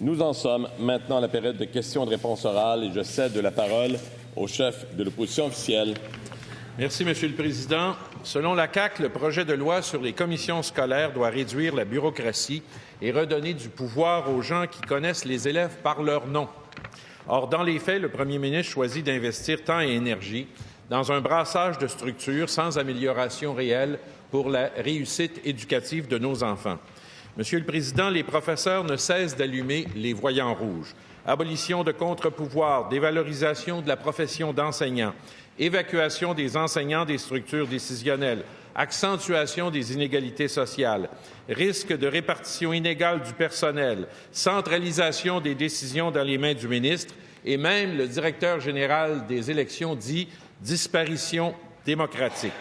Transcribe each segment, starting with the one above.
Nous en sommes maintenant à la période de questions et de réponses orales et je cède la parole au chef de l'opposition officielle. Merci, Monsieur le Président. Selon la CAQ, le projet de loi sur les commissions scolaires doit réduire la bureaucratie et redonner du pouvoir aux gens qui connaissent les élèves par leur nom. Or, dans les faits, le premier ministre choisit d'investir temps et énergie dans un brassage de structures sans amélioration réelle pour la réussite éducative de nos enfants. Monsieur le Président, les professeurs ne cessent d'allumer les voyants rouges. Abolition de contre-pouvoirs, dévalorisation de la profession d'enseignant, évacuation des enseignants des structures décisionnelles, accentuation des inégalités sociales, risque de répartition inégale du personnel, centralisation des décisions dans les mains du ministre et même le directeur général des élections dit disparition démocratique.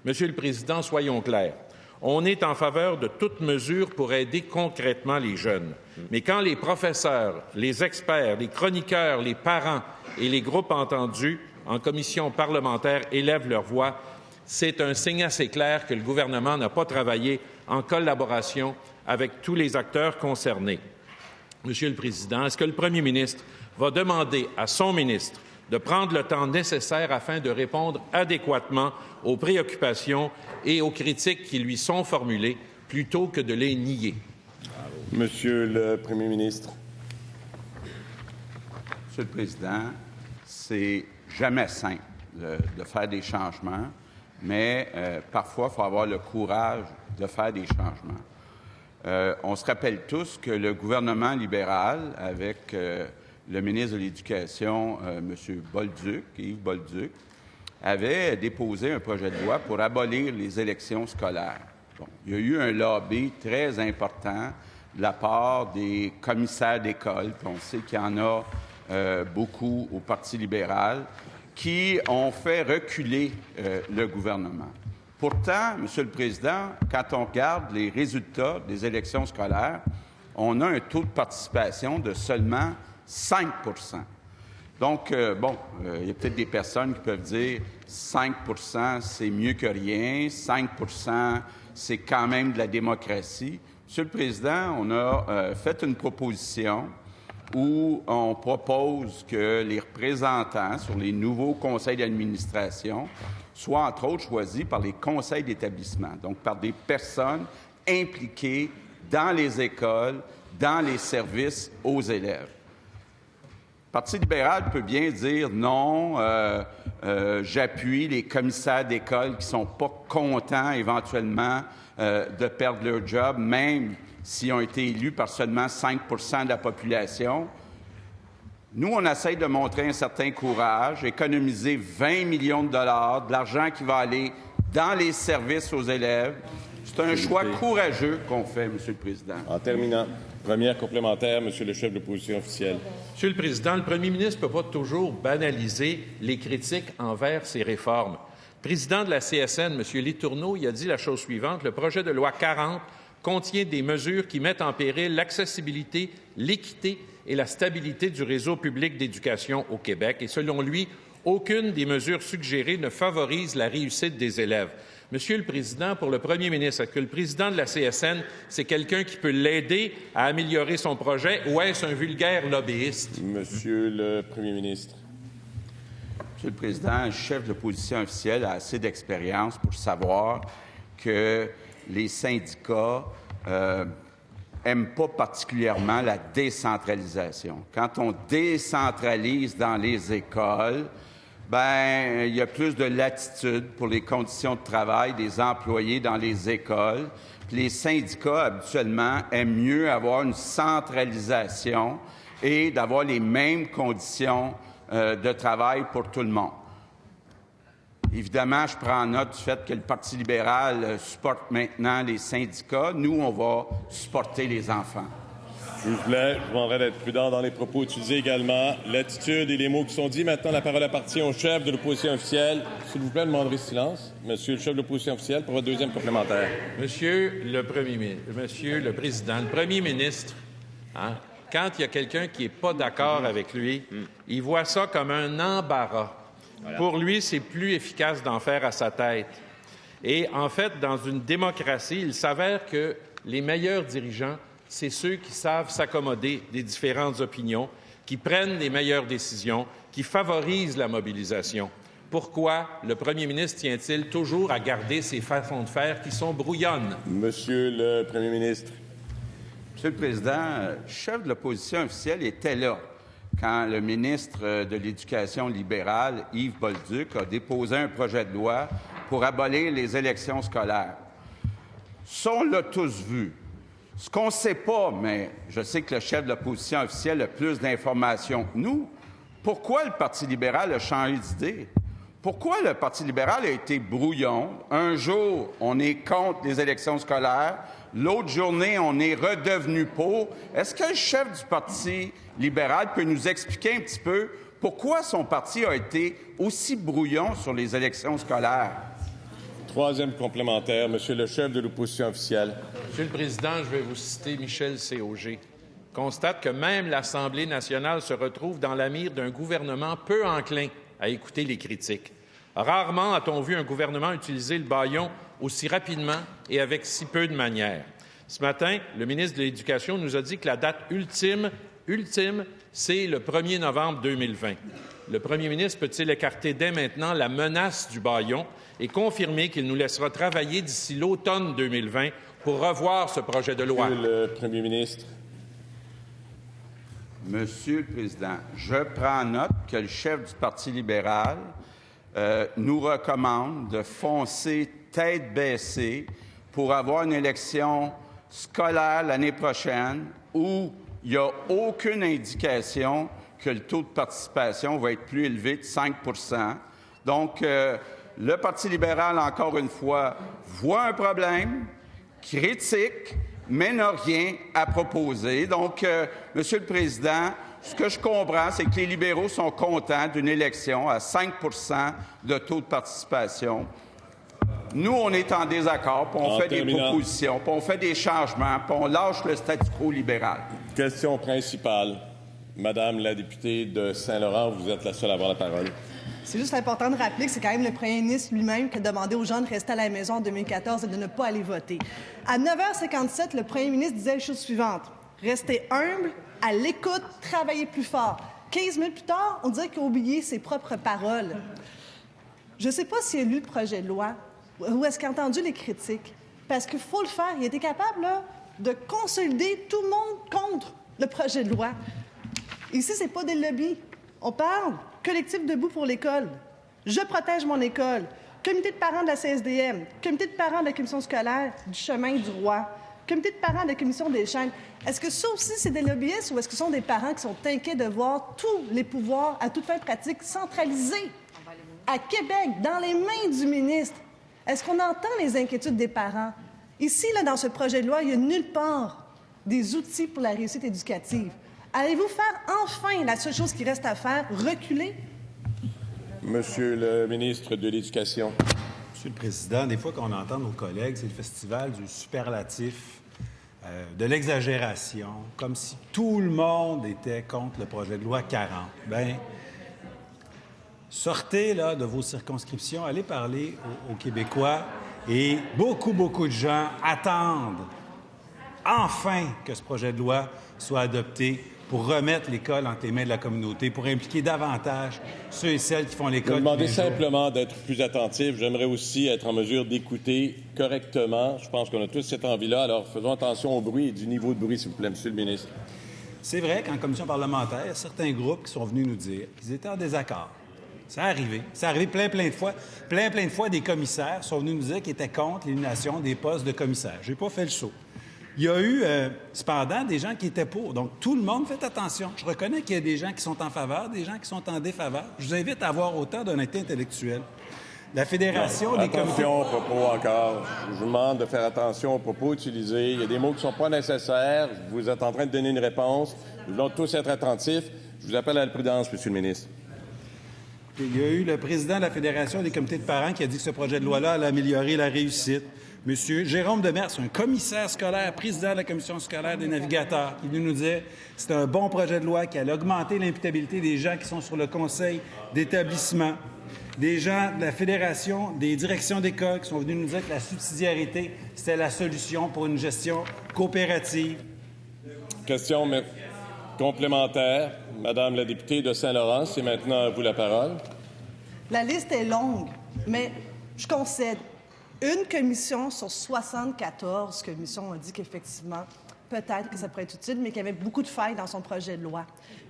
Monsieur le Président, soyons clairs. On est en faveur de toute mesure pour aider concrètement les jeunes. Mais quand les professeurs, les experts, les chroniqueurs, les parents et les groupes entendus en commission parlementaire élèvent leur voix, c'est un signe assez clair que le gouvernement n'a pas travaillé en collaboration avec tous les acteurs concernés. Monsieur le Président, est-ce que le premier ministre va demander à son ministre de prendre le temps nécessaire afin de répondre adéquatement aux préoccupations et aux critiques qui lui sont formulées, plutôt que de les nier? Monsieur le Premier ministre. Monsieur le Président, c'est jamais simple de faire des changements, mais parfois, il faut avoir le courage de faire des changements. On se rappelle tous que le gouvernement libéral, avec le ministre de l'Éducation, M. Bolduc, Yves Bolduc, avait déposé un projet de loi pour abolir les élections scolaires. Bon, il y a eu un lobby très important de la part des commissaires d'école, puis on sait qu'il y en a beaucoup au Parti libéral, qui ont fait reculer le gouvernement. Pourtant, Monsieur le Président, quand on regarde les résultats des élections scolaires, on a un taux de participation de seulement 5 %. Donc, il y a peut-être des personnes qui peuvent dire 5 % c'est mieux que rien, 5 % c'est quand même de la démocratie. Monsieur le Président, on a fait une proposition où on propose que les représentants sur les nouveaux conseils d'administration soient, entre autres, choisis par les conseils d'établissement, donc par des personnes impliquées dans les écoles, dans les services aux élèves. Le Parti libéral peut bien dire non, j'appuie les commissaires d'école qui ne sont pas contents éventuellement de perdre leur job, même s'ils ont été élus par seulement 5 % de la population. Nous, on essaie de montrer un certain courage, économiser 20 millions de dollars, de l'argent qui va aller dans les services aux élèves. C'est un choix courageux qu'on fait, Monsieur le Président. En terminant, première complémentaire, Monsieur le chef de l'opposition officielle. Monsieur le Président, le premier ministre ne peut pas toujours banaliser les critiques envers ces réformes. Le président de la CSN, M. Letourneau, il a dit la chose suivante: le projet de loi 40 contient des mesures qui mettent en péril l'accessibilité, l'équité et la stabilité du réseau public d'éducation au Québec. Et selon lui, aucune des mesures suggérées ne favorise la réussite des élèves. Monsieur le Président, pour le premier ministre, est-ce que le président de la CSN, c'est quelqu'un qui peut l'aider à améliorer son projet ou est-ce un vulgaire lobbyiste? Monsieur le Premier ministre. Monsieur le Président, le chef de l'opposition officielle a assez d'expérience pour savoir que les syndicats n'aiment pas particulièrement la décentralisation. Quand on décentralise dans les écoles, il y a plus de latitude pour les conditions de travail des employés dans les écoles. Puis les syndicats, habituellement, aiment mieux avoir une centralisation et d'avoir les mêmes conditions de travail pour tout le monde. Évidemment, je prends note du fait que le Parti libéral supporte maintenant les syndicats. Nous, on va supporter les enfants. S'il vous plaît, je vous demanderai d'être prudent dans les propos utilisés également. L'attitude et les mots qui sont dits. Maintenant, la parole appartient au chef de l'opposition officielle. S'il vous plaît, demanderez silence. Monsieur le chef de l'opposition officielle, pour votre deuxième complémentaire. Monsieur le Président, le premier ministre, quand il y a quelqu'un qui n'est pas d'accord avec lui, il voit ça comme un embarras. Voilà. Pour lui, c'est plus efficace d'en faire à sa tête. Et en fait, dans une démocratie, il s'avère que les meilleurs dirigeants, c'est ceux qui savent s'accommoder des différentes opinions, qui prennent les meilleures décisions, qui favorisent la mobilisation. Pourquoi le premier ministre tient-il toujours à garder ces façons de faire qui sont brouillonnes? Monsieur le premier ministre. Monsieur le Président, le chef de l'opposition officielle était là quand le ministre de l'Éducation libérale, Yves Bolduc, a déposé un projet de loi pour abolir les élections scolaires. Ça, on l'a tous vu. Ce qu'on ne sait pas, mais je sais que le chef de l'opposition officielle a plus d'informations que nous, pourquoi le Parti libéral a changé d'idée? Pourquoi le Parti libéral a été brouillon? Un jour, on est contre les élections scolaires. L'autre journée, on est redevenu pour. Est-ce que le chef du Parti libéral peut nous expliquer un petit peu pourquoi son parti a été aussi brouillon sur les élections scolaires? Troisième complémentaire, Monsieur le chef de l'opposition officielle. Monsieur le Président, je vais vous citer Michel C.O.G. Constate que même l'Assemblée nationale se retrouve dans la mire d'un gouvernement peu enclin à écouter les critiques. Rarement a-t-on vu un gouvernement utiliser le bâillon aussi rapidement et avec si peu de manière. Ce matin, le ministre de l'Éducation nous a dit que la date ultime, c'est le 1er novembre 2020. Le premier ministre peut-il écarter dès maintenant la menace du bâillon et confirmer qu'il nous laissera travailler d'ici l'automne 2020 pour revoir ce projet de loi? Monsieur le premier ministre. Monsieur le Président, je prends note que le chef du Parti libéral nous recommande de foncer tête baissée pour avoir une élection scolaire l'année prochaine où il n'y a aucune indication que le taux de participation va être plus élevé de 5 %. Donc, le Parti libéral, encore une fois, voit un problème, critique, mais n'a rien à proposer. Donc, Monsieur le Président, ce que je comprends, c'est que les libéraux sont contents d'une élection à 5 % de taux de participation. Nous, on est en désaccord, puis on fait des propositions, puis on fait des changements, puis on lâche le statu quo libéral. Question principale. Madame la députée de Saint-Laurent, vous êtes la seule à avoir la parole. C'est juste important de rappeler que c'est quand même le premier ministre lui-même qui a demandé aux gens de rester à la maison en 2014 et de ne pas aller voter. À 9h57, le premier ministre disait la chose suivante. Restez humble, à l'écoute, travaillez plus fort. 15 minutes plus tard, on dirait qu'il a oublié ses propres paroles. Je ne sais pas s'il a lu le projet de loi ou est-ce qu'il a entendu les critiques. Parce qu'il faut le faire. Il était capable là, de consolider tout le monde contre le projet de loi. Ici, ce n'est pas des lobbies. On parle collectif debout pour l'école. Je protège mon école. Comité de parents de la CSDM. Comité de parents de la commission scolaire du chemin du roi. Comité de parents de la commission des chaînes. Est-ce que ça aussi, c'est des lobbyistes ou est-ce que ce sont des parents qui sont inquiets de voir tous les pouvoirs à toute fin pratique centralisés à Québec, dans les mains du ministre? Est-ce qu'on entend les inquiétudes des parents? Ici, là, dans ce projet de loi, il n'y a nulle part des outils pour la réussite éducative. Allez-vous faire enfin la seule chose qui reste à faire, reculer? Monsieur le ministre de l'Éducation. Monsieur le Président, des fois qu'on entend nos collègues, c'est le festival du superlatif, de l'exagération, comme si tout le monde était contre le projet de loi 40. Bien, sortez là, de vos circonscriptions, allez parler aux Québécois et beaucoup de gens attendent enfin que ce projet de loi soit adopté pour remettre l'école entre les mains de la communauté, pour impliquer davantage ceux et celles qui font l'école. Vous demandez simplement d'être plus attentif. J'aimerais aussi être en mesure d'écouter correctement. Je pense qu'on a tous cette envie-là. Alors, faisons attention au bruit et du niveau de bruit, s'il vous plaît, Monsieur le ministre. C'est vrai qu'en commission parlementaire, il y a certains groupes qui sont venus nous dire qu'ils étaient en désaccord. Ça arrivé. Ça arrivé plein de fois. Plein de fois, des commissaires sont venus nous dire qu'ils étaient contre l'élimination des postes de commissaires. J'ai pas fait le saut. Il y a eu, cependant, des gens qui étaient pour. Donc, tout le monde, faites attention. Je reconnais qu'il y a des gens qui sont en faveur, des gens qui sont en défaveur. Je vous invite à avoir autant d'honnêteté intellectuelle. La Fédération des comités... Attention aux propos encore. Je vous demande de faire attention aux propos utilisés. Il y a des mots qui ne sont pas nécessaires. Vous êtes en train de donner une réponse. Nous devons tous être attentifs. Je vous appelle à la prudence, Monsieur le ministre. Il y a eu le président de la Fédération des comités de parents qui a dit que ce projet de loi-là allait améliorer la réussite. Monsieur Jérôme Demers, un commissaire scolaire, président de la commission scolaire des navigateurs, qui nous disait que c'était un bon projet de loi qui allait augmenter l'imputabilité des gens qui sont sur le conseil d'établissement. Des gens de la Fédération des directions d'école qui sont venus nous dire que la subsidiarité, c'était la solution pour une gestion coopérative. Question complémentaire. Madame la députée de Saint-Laurent, c'est maintenant à vous la parole. La liste est longue, mais je concède. Une commission sur 74 commissions ont dit qu'effectivement, peut-être que ça pourrait être utile, mais qu'il y avait beaucoup de failles dans son projet de loi.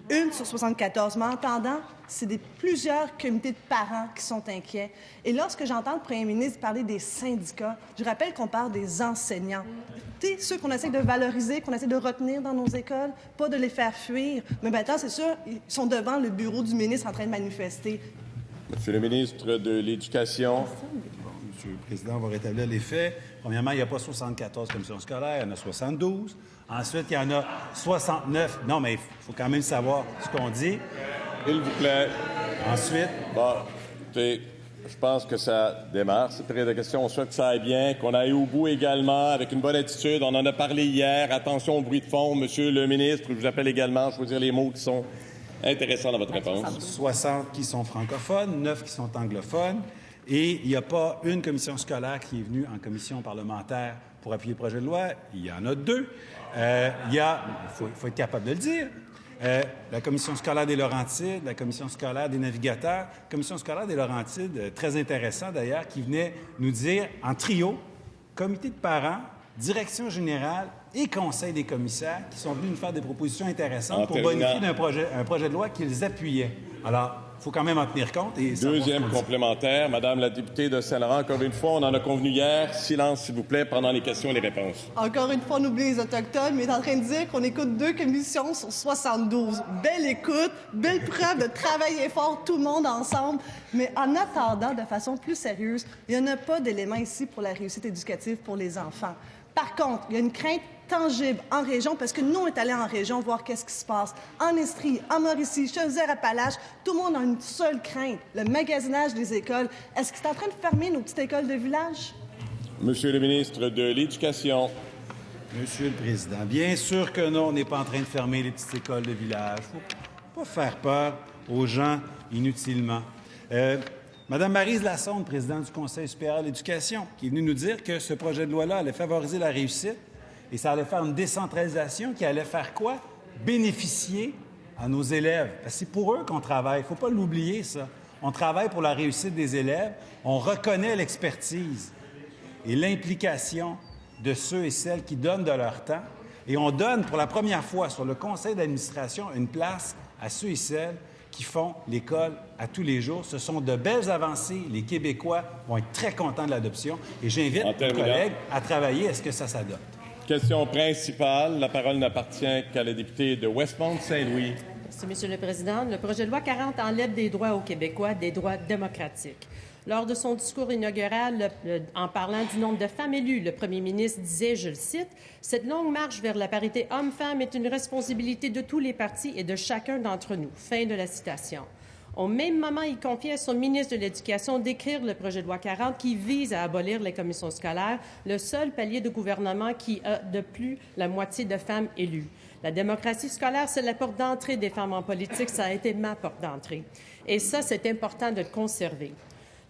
Une sur 74. Mais en attendant, c'est plusieurs comités de parents qui sont inquiets. Et lorsque j'entends le premier ministre parler des syndicats, je rappelle qu'on parle des enseignants. Ceux qu'on essaie de valoriser, qu'on essaie de retenir dans nos écoles, pas de les faire fuir. Mais maintenant, c'est sûr, ils sont devant le bureau du ministre en train de manifester. Monsieur le ministre de l'Éducation. Monsieur le Président, on va rétablir les faits. Premièrement, il n'y a pas 74 commissions scolaires, il y en a 72. Ensuite, il y en a 69. Non, mais il faut quand même savoir ce qu'on dit. S'il vous plaît. Ensuite... Bon, écoutez, je pense que ça démarre, cette période de questions. On souhaite que ça aille bien, qu'on aille au bout également, avec une bonne attitude. On en a parlé hier. Attention au bruit de fond. Monsieur le ministre, je vous appelle également à choisir les mots qui sont intéressants dans votre réponse. 60 qui sont francophones, 9 qui sont anglophones. Et il n'y a pas une commission scolaire qui est venue en commission parlementaire pour appuyer le projet de loi. Il y en a 2. Il faut être capable de le dire. La commission scolaire des Laurentides, la commission scolaire des navigateurs, la commission scolaire des Laurentides, très intéressant d'ailleurs, qui venait nous dire en trio, comité de parents, direction générale et conseil des commissaires, qui sont venus nous faire des propositions intéressantes pour bonifier un projet de loi qu'ils appuyaient. Alors, il faut quand même en tenir compte. Et deuxième complémentaire, Madame la députée de Saint-Laurent, encore une fois, on en a convenu hier. Silence, s'il vous plaît, pendant les questions et les réponses. Encore une fois, on oublie les Autochtones, mais il est en train de dire qu'on écoute 2 commissions sur 72. Belle écoute, belle preuve de travailler fort, tout le monde ensemble. Mais en attendant, de façon plus sérieuse, il n'y en a pas d'éléments ici pour la réussite éducative pour les enfants. Par contre, il y a une crainte tangible en région, parce que nous, on est allés en région voir qu'est-ce qui se passe. En Estrie, en Mauricie, Chaudière-Appalaches, tout le monde a une seule crainte, le magasinage des écoles. Est-ce que c'est en train de fermer nos petites écoles de village? Monsieur le ministre de l'Éducation. Monsieur le Président, bien sûr que non, on n'est pas en train de fermer les petites écoles de village. Il ne faut pas faire peur aux gens inutilement. Madame Maryse Lassonde, présidente du Conseil supérieur de l'Éducation, qui est venue nous dire que ce projet de loi-là allait favoriser la réussite et ça allait faire une décentralisation qui allait faire quoi? Bénéficier à nos élèves. C'est pour eux qu'on travaille. Il ne faut pas l'oublier, ça. On travaille pour la réussite des élèves. On reconnaît l'expertise et l'implication de ceux et celles qui donnent de leur temps. Et on donne pour la première fois sur le conseil d'administration une place à ceux et celles qui font l'école à tous les jours. Ce sont de belles avancées. Les Québécois vont être très contents de l'adoption. Et j'invite mes collègues à travailler à ce que ça s'adopte. Question principale. La parole n'appartient qu'à la députée de Westmount-Saint-Louis. Merci, Monsieur le Président. Le projet de loi 40 enlève des droits aux Québécois, des droits démocratiques. Lors de son discours inaugural, en parlant du nombre de femmes élues, le premier ministre disait, je le cite, « Cette longue marche vers la parité homme-femme est une responsabilité de tous les partis et de chacun d'entre nous. » Fin de la citation. Au même moment, il confiait à son ministre de l'Éducation d'écrire le projet de loi 40 qui vise à abolir les commissions scolaires, le seul palier de gouvernement qui a de plus la moitié de femmes élues. La démocratie scolaire, c'est la porte d'entrée des femmes en politique. Ça a été ma porte d'entrée. Et ça, c'est important de le conserver.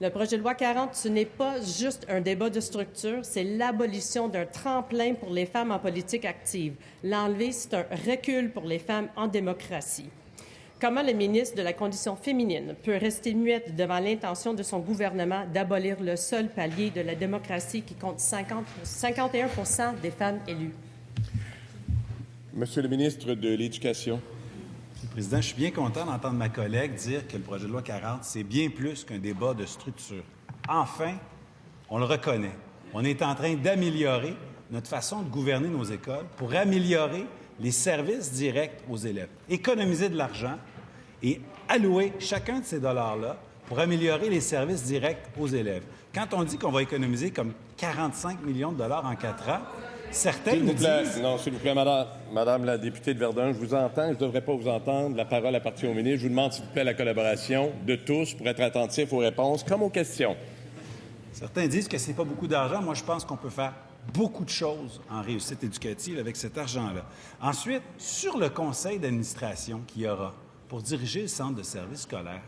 Le projet de loi 40, ce n'est pas juste un débat de structure, c'est l'abolition d'un tremplin pour les femmes en politique active. L'enlever, c'est un recul pour les femmes en démocratie. Comment le ministre de la Condition féminine peut rester muette devant l'intention de son gouvernement d'abolir le seul palier de la démocratie qui compte 51 % des femmes élues? Monsieur le ministre de l'Éducation. Monsieur le Président, je suis bien content d'entendre ma collègue dire que le projet de loi 40, c'est bien plus qu'un débat de structure. Enfin, on le reconnaît. On est en train d'améliorer notre façon de gouverner nos écoles pour améliorer les services directs aux élèves, économiser de l'argent et allouer chacun de ces dollars-là pour améliorer les services directs aux élèves. Quand on dit qu'on va économiser comme 45 millions de dollars en 4 ans, certains nous disent... Non, s'il vous plaît, Madame la députée de Verdun, je vous entends, je ne devrais pas vous entendre. La parole appartient au ministre. Je vous demande, s'il vous plaît, la collaboration de tous pour être attentifs aux réponses comme aux questions. Certains disent que ce n'est pas beaucoup d'argent. Moi, je pense qu'on peut faire beaucoup de choses en réussite éducative avec cet argent-là. Ensuite, sur le conseil d'administration qu'il y aura pour diriger le centre de services scolaires,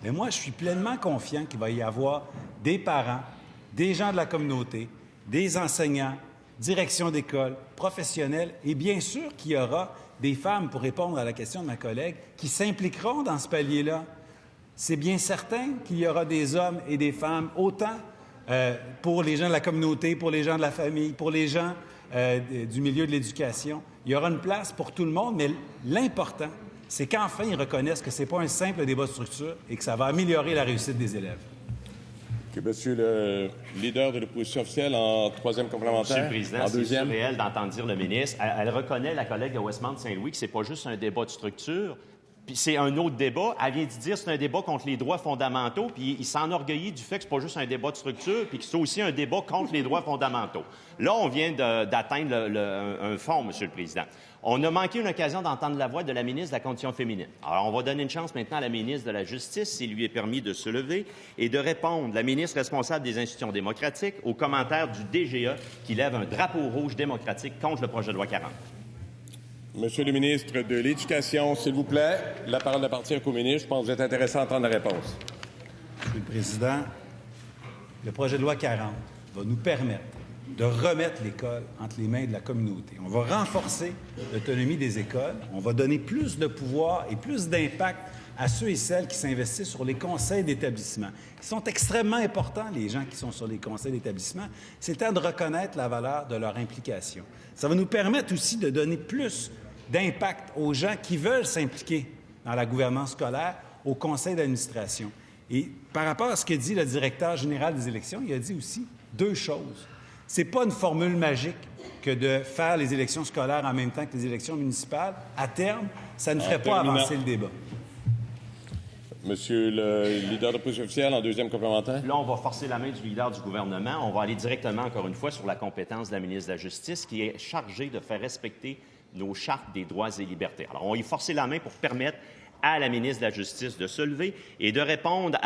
mais moi, je suis pleinement confiant qu'il va y avoir des parents, des gens de la communauté, des enseignants, direction d'école, professionnels, et bien sûr qu'il y aura des femmes, pour répondre à la question de ma collègue, qui s'impliqueront dans ce palier-là. C'est bien certain qu'il y aura des hommes et des femmes, autant pour les gens de la communauté, pour les gens de la famille, pour les gens du milieu de l'éducation. Il y aura une place pour tout le monde, mais l'important, c'est qu'enfin, ils reconnaissent que ce n'est pas un simple débat de structure et que ça va améliorer la réussite des élèves. Monsieur le leader de l'opposition officielle, en troisième complémentaire. Monsieur le Président, c'est surréel d'entendre dire le ministre. Elle reconnaît, la collègue de Westmount-Saint-Louis, que c'est pas juste un débat de structure, puis c'est un autre débat. Elle vient de dire que c'est un débat contre les droits fondamentaux, puis il s'enorgueillit du fait que c'est pas juste un débat de structure, puis que c'est aussi un débat contre les droits fondamentaux. Là, on vient d'atteindre un fond, Monsieur le Président. On a manqué une occasion d'entendre la voix de la ministre de la Condition féminine. Alors, on va donner une chance maintenant à la ministre de la Justice, s'il lui est permis de se lever, et de répondre, la ministre responsable des institutions démocratiques, aux commentaires du DGE qui lève un drapeau rouge démocratique contre le projet de loi 40. Monsieur le ministre de l'Éducation, s'il vous plaît, la parole appartient au communiste. Je pense que vous êtes intéressé à entendre la réponse. Monsieur le Président, le projet de loi 40 va nous permettre de remettre l'école entre les mains de la communauté. On va renforcer l'autonomie des écoles, on va donner plus de pouvoir et plus d'impact à ceux et celles qui s'investissent sur les conseils d'établissement. Ils sont extrêmement importants, les gens qui sont sur les conseils d'établissement. C'est temps de reconnaître la valeur de leur implication. Ça va nous permettre aussi de donner plus d'impact aux gens qui veulent s'impliquer dans la gouvernance scolaire, au conseil d'administration. Et par rapport à ce que dit le directeur général des élections, il a dit aussi deux choses. Ce n'est pas une formule magique que de faire les élections scolaires en même temps que les élections municipales. À terme, ça ne ferait pas avancer le débat. Monsieur le leader de l'opposition officielle, en deuxième complémentaire. Là, on va forcer la main du leader du gouvernement. On va aller directement, encore une fois, sur la compétence de la ministre de la Justice, qui est chargée de faire respecter nos chartes des droits et libertés. Alors, on va y forcer la main pour permettre à la ministre de la Justice de se lever et de répondre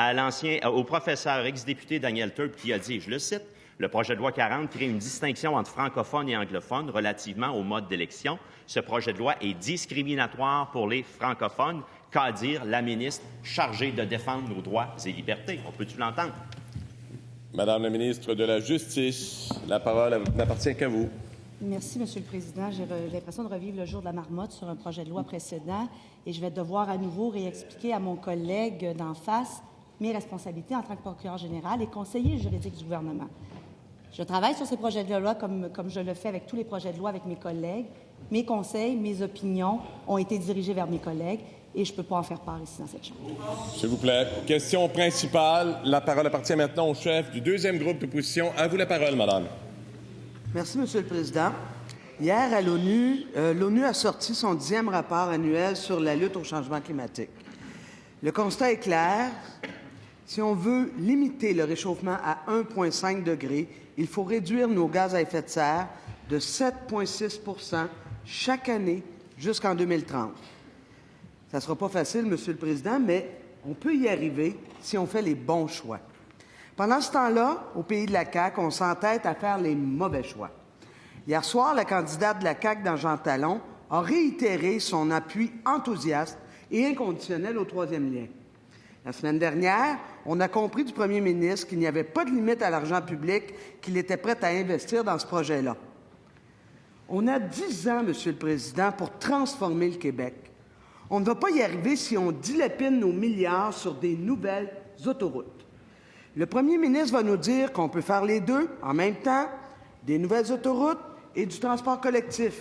au professeur ex-député Daniel Turp qui a dit, je le cite, « Le projet de loi 40 crée une distinction entre francophones et anglophones relativement au mode d'élection. Ce projet de loi est discriminatoire pour les francophones. » Qu'a dire la ministre chargée de défendre nos droits et libertés? On peut-tu l'entendre? Madame la ministre de la Justice, la parole n'appartient qu'à vous. Merci, Monsieur le Président. J'ai l'impression de revivre le jour de la marmotte sur un projet de loi précédent et je vais devoir à nouveau réexpliquer à mon collègue d'en face mes responsabilités en tant que procureur général et conseiller juridique du gouvernement. Je travaille sur ces projets de loi comme je le fais avec tous les projets de loi avec mes collègues. Mes conseils, mes opinions ont été dirigés vers mes collègues et je ne peux pas en faire part ici dans cette Chambre. S'il vous plaît. Question principale. La parole appartient maintenant au chef du deuxième groupe d'opposition. À vous la parole, madame. Merci, Monsieur le Président. Hier, à l'ONU, l'ONU a sorti son 10e rapport annuel sur la lutte au changement climatique. Le constat est clair. Si on veut limiter le réchauffement à 1,5 degré, il faut réduire nos gaz à effet de serre de 7,6 % chaque année jusqu'en 2030. Ça ne sera pas facile, Monsieur le Président, mais on peut y arriver si on fait les bons choix. Pendant ce temps-là, au pays de la CAQ, on s'entête à faire les mauvais choix. Hier soir, la candidate de la CAQ dans Jean Talon a réitéré son appui enthousiaste et inconditionnel au troisième lien. La semaine dernière, on a compris du premier ministre qu'il n'y avait pas de limite à l'argent public qu'il était prêt à investir dans ce projet-là. On a 10 ans, Monsieur le Président, pour transformer le Québec. On ne va pas y arriver si on dilapide nos milliards sur des nouvelles autoroutes. Le premier ministre va nous dire qu'on peut faire les deux en même temps, des nouvelles autoroutes et du transport collectif.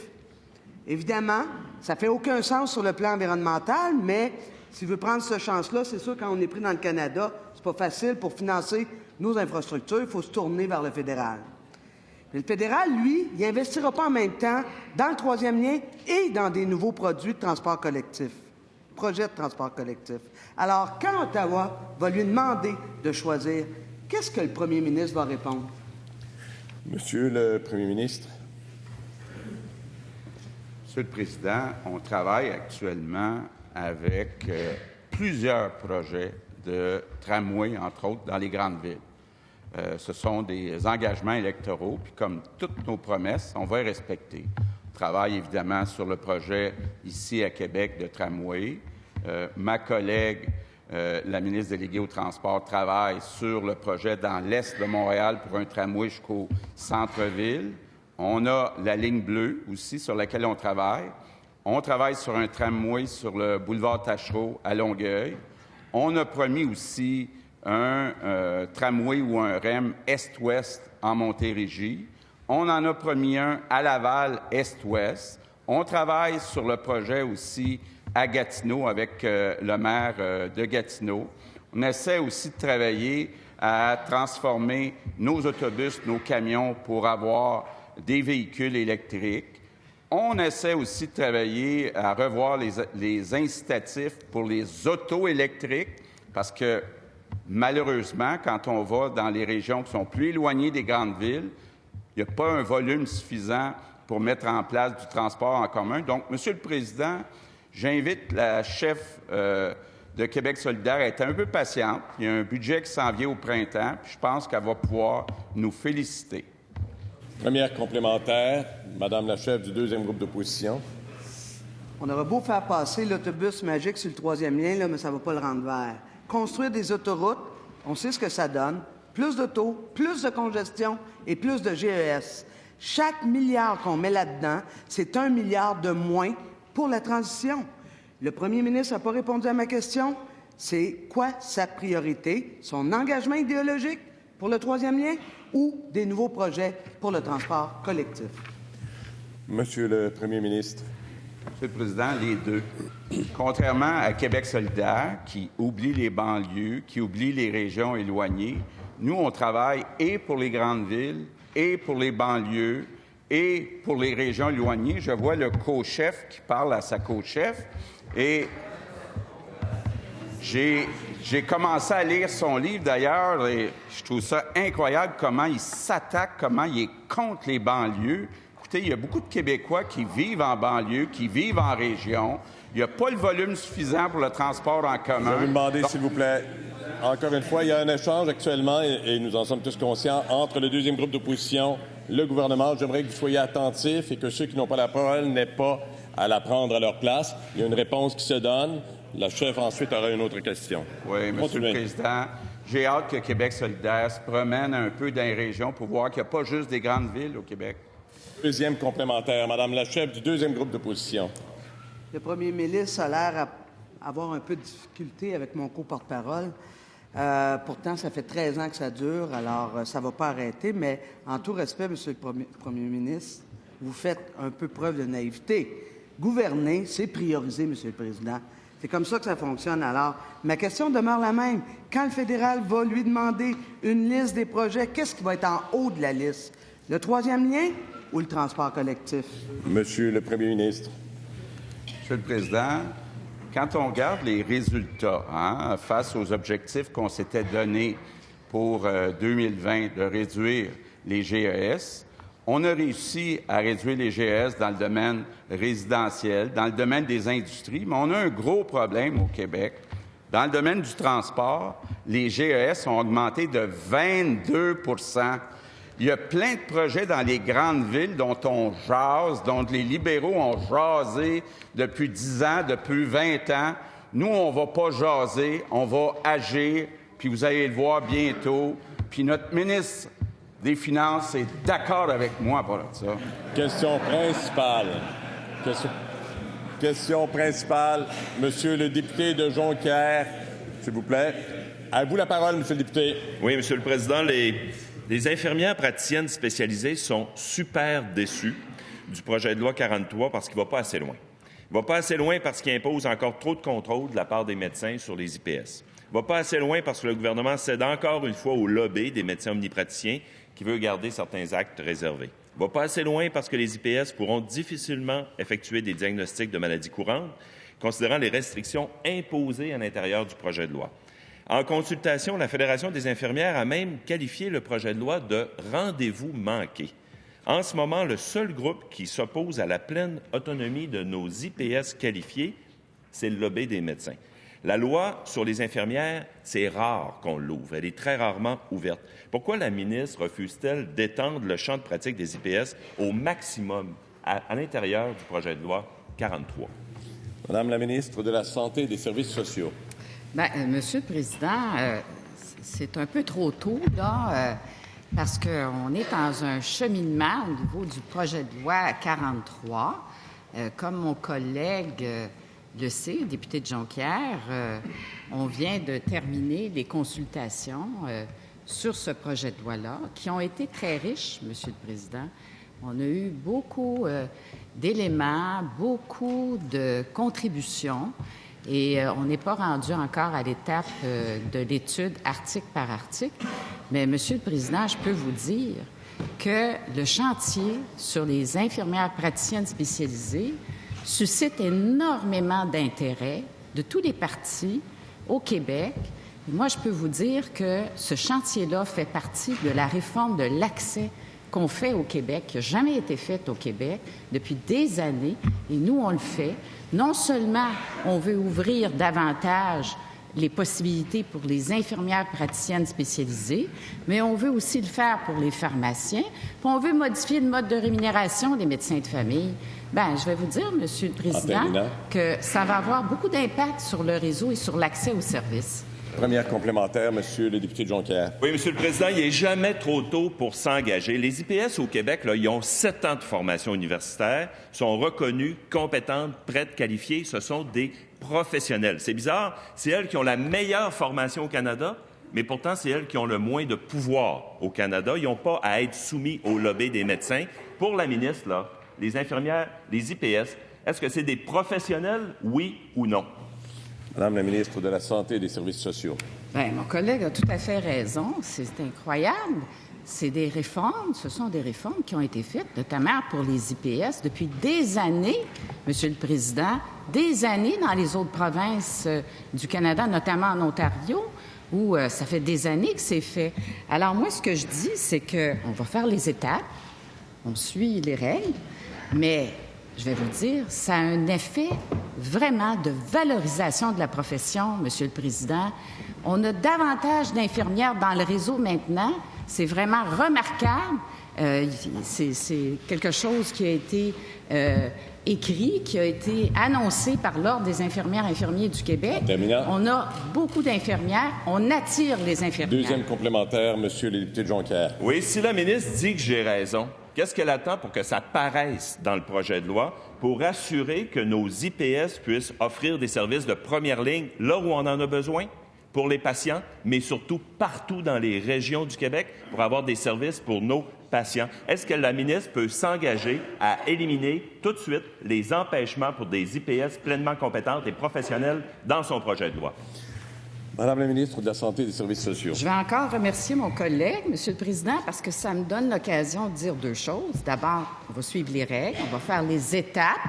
Évidemment, ça ne fait aucun sens sur le plan environnemental, mais s'il veut prendre cette chance-là, c'est sûr, quand on est pris dans le Canada, c'est pas facile pour financer nos infrastructures, il faut se tourner vers le fédéral. Mais le fédéral, lui, il n'investira pas en même temps dans le troisième lien et dans des nouveaux projets de transport collectif. Alors, quand Ottawa va lui demander de choisir, qu'est-ce que le premier ministre va répondre? Monsieur le premier ministre. Monsieur le Président, on travaille actuellement avec plusieurs projets de tramway, entre autres, dans les grandes villes. Ce sont des engagements électoraux, puis comme toutes nos promesses, on va les respecter. On travaille évidemment sur le projet ici à Québec de tramway. Ma collègue, la ministre déléguée au transport, travaille sur le projet dans l'est de Montréal pour un tramway jusqu'au centre-ville. On a la ligne bleue aussi sur laquelle on travaille. On travaille sur un tramway sur le boulevard Tachereau à Longueuil. On a promis aussi un tramway ou un REM est-ouest en Montérégie. On en a promis un à Laval est-ouest. On travaille sur le projet aussi à Gatineau avec le maire de Gatineau. On essaie aussi de travailler à transformer nos autobus, nos camions pour avoir des véhicules électriques. On essaie aussi de travailler à revoir les incitatifs pour les autos électriques parce que, malheureusement, quand on va dans les régions qui sont plus éloignées des grandes villes, il n'y a pas un volume suffisant pour mettre en place du transport en commun. Donc, Monsieur le Président, j'invite la chef de Québec solidaire à être un peu patiente. Il y a un budget qui s'en vient au printemps, puis je pense qu'elle va pouvoir nous féliciter. Première complémentaire, Madame la chef du deuxième groupe d'opposition. On aurait beau faire passer l'autobus magique sur le troisième lien, là, mais ça ne va pas le rendre vert. Construire des autoroutes, on sait ce que ça donne. Plus d'autos, plus de congestion et plus de GES. Chaque milliard qu'on met là-dedans, c'est 1 milliard de moins pour la transition. Le premier ministre n'a pas répondu à ma question. C'est quoi sa priorité? Son engagement idéologique pour le troisième lien ou des nouveaux projets pour le transport collectif? Monsieur le premier ministre. Monsieur le Président, les deux. Contrairement à Québec solidaire, qui oublie les banlieues, qui oublie les régions éloignées, nous, on travaille et pour les grandes villes, et pour les banlieues, et pour les régions éloignées. Je vois le co-chef qui parle à sa co-chef, et j'ai commencé à lire son livre, d'ailleurs, et je trouve ça incroyable comment il s'attaque, comment il est contre les banlieues. Écoutez, il y a beaucoup de Québécois qui vivent en banlieue, qui vivent en région. Il n'y a pas le volume suffisant pour le transport en commun. Je vais vous demander, s'il vous plaît, encore une fois, il y a un échange actuellement, et nous en sommes tous conscients, entre le deuxième groupe d'opposition, le gouvernement. J'aimerais que vous soyez attentifs et que ceux qui n'ont pas la parole n'aient pas à la prendre à leur place. Il y a une réponse qui se donne. La chef, ensuite, aura une autre question. Oui, Monsieur le Président, j'ai hâte que Québec solidaire se promène un peu dans les régions pour voir qu'il n'y a pas juste des grandes villes au Québec. Deuxième complémentaire, Madame la chef du deuxième groupe d'opposition. Le premier ministre a l'air avoir un peu de difficulté avec mon co-porte-parole. Pourtant, ça fait 13 ans que ça dure, alors ça ne va pas arrêter. Mais en tout respect, Monsieur le Premier ministre, vous faites un peu preuve de naïveté. Gouverner, c'est prioriser, Monsieur le Président. C'est comme ça que ça fonctionne. Alors, ma question demeure la même. Quand le fédéral va lui demander une liste des projets, qu'est-ce qui va être en haut de la liste? Le troisième lien ou le transport collectif? Monsieur le Premier ministre. Monsieur le Président, quand on regarde les résultats face aux objectifs qu'on s'était donnés pour 2020 de réduire les GES, on a réussi à réduire les GES dans le domaine résidentiel, dans le domaine des industries, mais on a un gros problème au Québec. Dans le domaine du transport, les GES ont augmenté de 22 %. Il y a plein de projets dans les grandes villes dont on jase, dont les libéraux ont jasé depuis 10 ans, depuis 20 ans. Nous, on ne va pas jaser, on va agir, puis vous allez le voir bientôt. Puis notre ministre des Finances est d'accord avec moi pour ça. Question principale. Question principale. Monsieur le député de Jonquière, s'il vous plaît. À vous la parole, Monsieur le député. Oui, Monsieur le Président, les infirmières praticiennes spécialisées sont super déçues du projet de loi 43 parce qu'il ne va pas assez loin. Il ne va pas assez loin parce qu'il impose encore trop de contrôle de la part des médecins sur les IPS. Il ne va pas assez loin parce que le gouvernement cède encore une fois au lobby des médecins omnipraticiens qui veut garder certains actes réservés. Il ne va pas assez loin parce que les IPS pourront difficilement effectuer des diagnostics de maladies courantes, considérant les restrictions imposées à l'intérieur du projet de loi. En consultation, la Fédération des infirmières a même qualifié le projet de loi de « rendez-vous manqué ». En ce moment, le seul groupe qui s'oppose à la pleine autonomie de nos IPS qualifiés, c'est le lobby des médecins. La loi sur les infirmières, c'est rare qu'on l'ouvre. Elle est très rarement ouverte. Pourquoi la ministre refuse-t-elle d'étendre le champ de pratique des IPS au maximum à l'intérieur du projet de loi 43? Madame la ministre de la Santé et des Services sociaux. Bien, Monsieur le Président, c'est un peu trop tôt, là. parce qu'on est dans un cheminement au niveau du projet de loi 43. Comme mon collègue le sait, député de Jonquière, on vient de terminer les consultations sur ce projet de loi-là, qui ont été très riches, Monsieur le Président. On a eu beaucoup d'éléments, beaucoup de contributions, et on n'est pas rendu encore à l'étape de l'étude article par article. Mais, Monsieur le Président, je peux vous dire que le chantier sur les infirmières praticiennes spécialisées suscite énormément d'intérêt de tous les partis au Québec. Et moi, je peux vous dire que ce chantier-là fait partie de la réforme de l'accès qu'on fait au Québec, qui n'a jamais été faite au Québec depuis des années, et nous, on le fait. Non seulement on veut ouvrir davantage les possibilités pour les infirmières praticiennes spécialisées, mais on veut aussi le faire pour les pharmaciens, puis on veut modifier le mode de rémunération des médecins de famille. Bien, je vais vous dire, Monsieur le Président, que ça va avoir beaucoup d'impact sur le réseau et sur l'accès aux services. Première complémentaire, Monsieur le député de Jonquière. Oui, Monsieur le Président, il n'est jamais trop tôt pour s'engager. Les IPS au Québec, là, ils ont 7 ans de formation universitaire, sont reconnus, compétentes, prêtes, qualifiées. Ce sont des professionnels. C'est bizarre, c'est elles qui ont la meilleure formation au Canada, mais pourtant, c'est elles qui ont le moins de pouvoir au Canada. Ils n'ont pas à être soumis au lobby des médecins. Pour la ministre, là, les infirmières, les IPS, est-ce que c'est des professionnels, oui ou non? Madame la ministre de la Santé et des Services sociaux. Bien, mon collègue a tout à fait raison. C'est incroyable. C'est des réformes, ce sont des réformes qui ont été faites, notamment pour les IPS, depuis des années, Monsieur le Président, des années dans les autres provinces du Canada, notamment en Ontario, où ça fait des années que c'est fait. Alors moi, ce que je dis, c'est qu'on va faire les étapes, on suit les règles, mais je vais vous dire, ça a un effet vraiment de valorisation de la profession, Monsieur le Président. On a davantage d'infirmières dans le réseau maintenant. C'est vraiment remarquable. C'est quelque chose qui a été écrit, qui a été annoncé par l'Ordre des infirmières et infirmiers du Québec. On a beaucoup d'infirmières. On attire les infirmières. Deuxième complémentaire, Monsieur le député de Jonquière. Oui, si la ministre dit que j'ai raison, qu'est-ce qu'elle attend pour que ça paraisse dans le projet de loi pour assurer que nos IPS puissent offrir des services de première ligne là où on en a besoin pour les patients, mais surtout partout dans les régions du Québec pour avoir des services pour nos patients? Est-ce que la ministre peut s'engager à éliminer tout de suite les empêchements pour des IPS pleinement compétentes et professionnelles dans son projet de loi? Madame la ministre de la Santé et des Services sociaux. Je vais encore remercier mon collègue, Monsieur le Président, parce que ça me donne l'occasion de dire deux choses. D'abord, on va suivre les règles, on va faire les étapes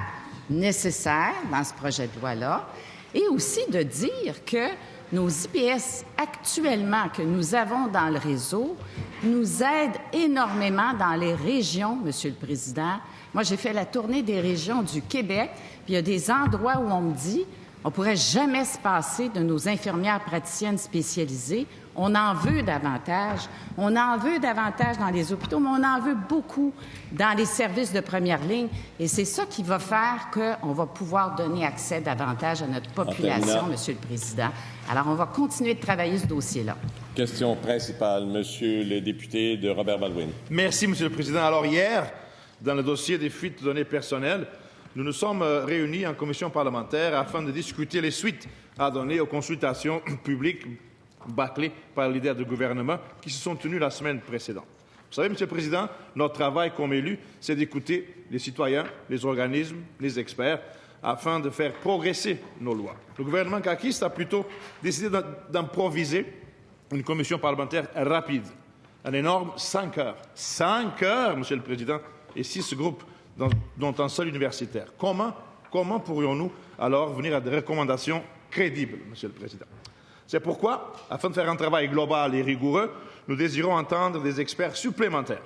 nécessaires dans ce projet de loi-là, et aussi de dire que nos IPS actuellement que nous avons dans le réseau nous aident énormément dans les régions, Monsieur le Président. Moi, j'ai fait la tournée des régions du Québec, puis il y a des endroits où on me dit on ne pourrait jamais se passer de nos infirmières praticiennes spécialisées. On en veut davantage. On en veut davantage dans les hôpitaux, mais on en veut beaucoup dans les services de première ligne. Et c'est ça qui va faire qu'on va pouvoir donner accès davantage à notre population, Monsieur le Président. Alors, on va continuer de travailler ce dossier-là. Question principale, Monsieur le député de Robert Baldwin. Merci, Monsieur le Président. Alors, hier, dans le dossier des fuites de données personnelles, nous nous sommes réunis en commission parlementaire afin de discuter les suites à donner aux consultations publiques bâclées par les leaders du gouvernement qui se sont tenues la semaine précédente. Vous savez, Monsieur le Président, notre travail comme élus, c'est d'écouter les citoyens, les organismes, les experts, afin de faire progresser nos lois. Le gouvernement caquiste a plutôt décidé d'improviser une commission parlementaire rapide, un énorme 5 heures. 5 heures, Monsieur le Président, et 6 groupes, dont un seul universitaire. Comment pourrions-nous alors venir à des recommandations crédibles, Monsieur le Président? C'est pourquoi, afin de faire un travail global et rigoureux, nous désirons entendre des experts supplémentaires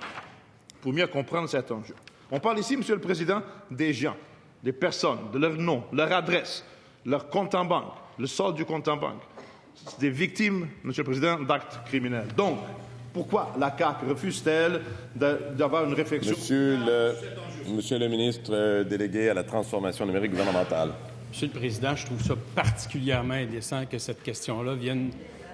pour mieux comprendre cet enjeu. On parle ici, Monsieur le Président, des gens, des personnes, de leur nom, leur adresse, leur compte en banque, le solde du compte en banque. C'est des victimes, Monsieur le Président, d'actes criminels. Donc, pourquoi la CAQ refuse-t-elle d'avoir une réflexion? Monsieur le ministre délégué à la transformation numérique gouvernementale. Monsieur le Président, je trouve ça particulièrement indécent que cette question-là vienne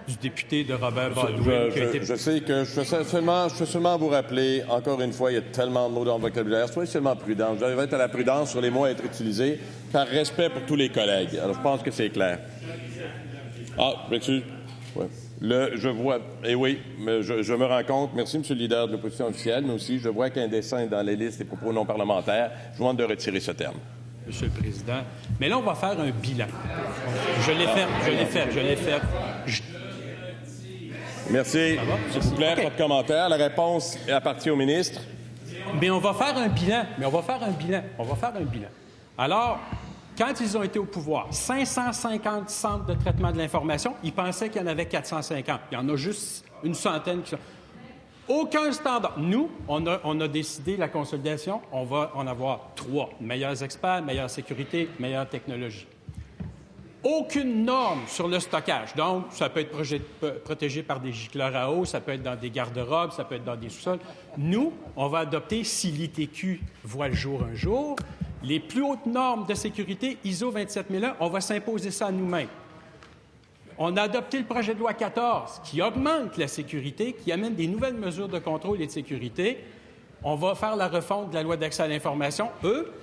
du député de Robert Baldwin. Je sais que je veux seulement vous rappeler, encore une fois, il y a tellement de mots dans le vocabulaire. Soyez seulement prudent. Je vais être à la prudence sur les mots à être utilisés, par respect pour tous les collègues. Alors, je pense que c'est clair. Ah, m'excuse. Ouais. Je vois, et oui, mais je me rends compte, merci, M. le leader de l'opposition officielle, mais aussi, je vois qu'un dessin est dans les listes des propos non parlementaires. Je vous demande de retirer ce terme. Monsieur le Président. Mais là, on va faire un bilan. Je l'ai fait. Merci. S'il vous plaît, pas de commentaire. La réponse appartient au ministre. Mais on va faire un bilan. Alors, quand ils ont été au pouvoir, 550 centres de traitement de l'information, ils pensaient qu'il y en avait 450. Il y en a juste une centaine qui sont... Aucun standard. Nous, on a décidé la consolidation. On va en avoir 3. Meilleurs experts, meilleure sécurité, meilleure technologie. Aucune norme sur le stockage. Donc, ça peut être protégé par des gicleurs à eau, ça peut être dans des garde-robes, ça peut être dans des sous-sols. Nous, on va adopter, si l'ITQ voit le jour un jour, les plus hautes normes de sécurité, ISO 27001, on va s'imposer ça à nous-mêmes. On a adopté le projet de loi 14 qui augmente la sécurité, qui amène des nouvelles mesures de contrôle et de sécurité. On va faire la refonte de la loi d'accès à l'information.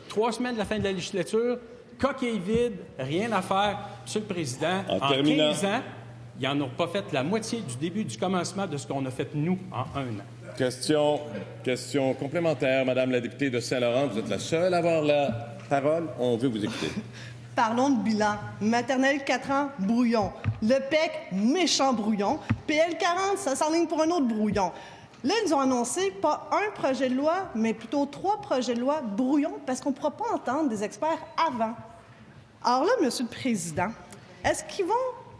3 semaines de la fin de la législature, coquille vide, rien à faire. Monsieur le Président, en 15 ans, ils n'en ont pas fait la moitié du début, du commencement de ce qu'on a fait, nous, en 1 an. Question complémentaire, Madame la députée de Saint-Laurent. Vous êtes la seule à avoir la parole. On veut vous écouter. Parlons de bilan. Maternelle 4 ans, brouillon. Le PEC, méchant brouillon. PL 40, ça s'enligne pour un autre brouillon. Là, ils ont annoncé pas un projet de loi, mais plutôt 3 projets de loi brouillons, parce qu'on ne pourra pas entendre des experts avant. Alors là, Monsieur le Président, est-ce qu'ils vont,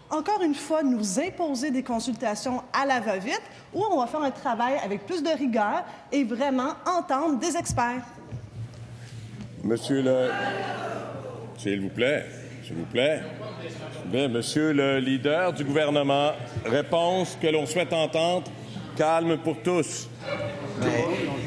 encore une fois, nous imposer des consultations à la va-vite, ou on va faire un travail avec plus de rigueur et vraiment entendre des experts? S'il vous plaît. Bien, Monsieur le leader du gouvernement, réponse que l'on souhaite entendre. Calme pour tous.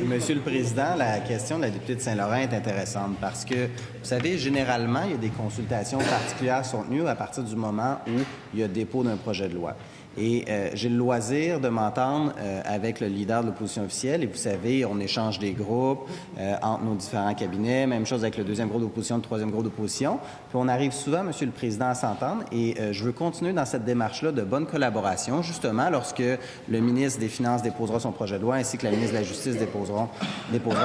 Monsieur le Président, la question de la députée de Saint-Laurent est intéressante parce que, vous savez, généralement, il y a des consultations particulières sont tenues à partir du moment où il y a dépôt d'un projet de loi. Et j'ai le loisir de m'entendre avec le leader de l'opposition officielle. Et vous savez, on échange des groupes entre nos différents cabinets. Même chose avec le 2e groupe d'opposition, le 3e groupe d'opposition. Puis on arrive souvent, Monsieur le Président, à s'entendre. Et je veux continuer dans cette démarche-là de bonne collaboration, justement, lorsque le ministre des Finances déposera son projet de loi, ainsi que la ministre de la Justice déposera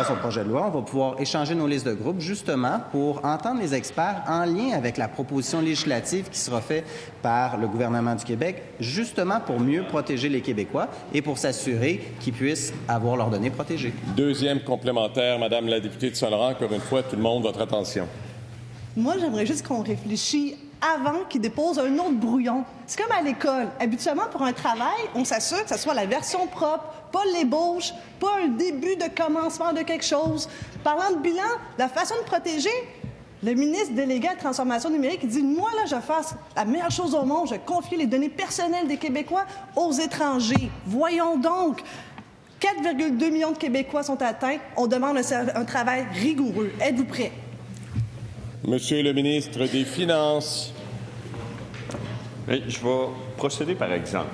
son projet de loi. On va pouvoir échanger nos listes de groupes, justement, pour entendre les experts en lien avec la proposition législative qui sera faite par le gouvernement du Québec, justement pour mieux protéger les Québécois et pour s'assurer qu'ils puissent avoir leurs données protégées. 2e complémentaire, Madame la députée de Saint-Laurent, encore une fois, tout le monde, votre attention. Moi, j'aimerais juste qu'on réfléchisse avant qu'ils déposent un autre brouillon. C'est comme à l'école. Habituellement, pour un travail, on s'assure que ce soit la version propre, pas l'ébauche, pas un début de commencement de quelque chose. Parlant de bilan, la façon de protéger, le ministre délégué à la transformation numérique, il dit « Moi, là, je fasse la meilleure chose au monde, je confie les données personnelles des Québécois aux étrangers. » Voyons donc, 4,2 millions de Québécois sont atteints. On demande un travail rigoureux. Êtes-vous prêts? Monsieur le ministre des Finances. Bien, je vais procéder par exemple.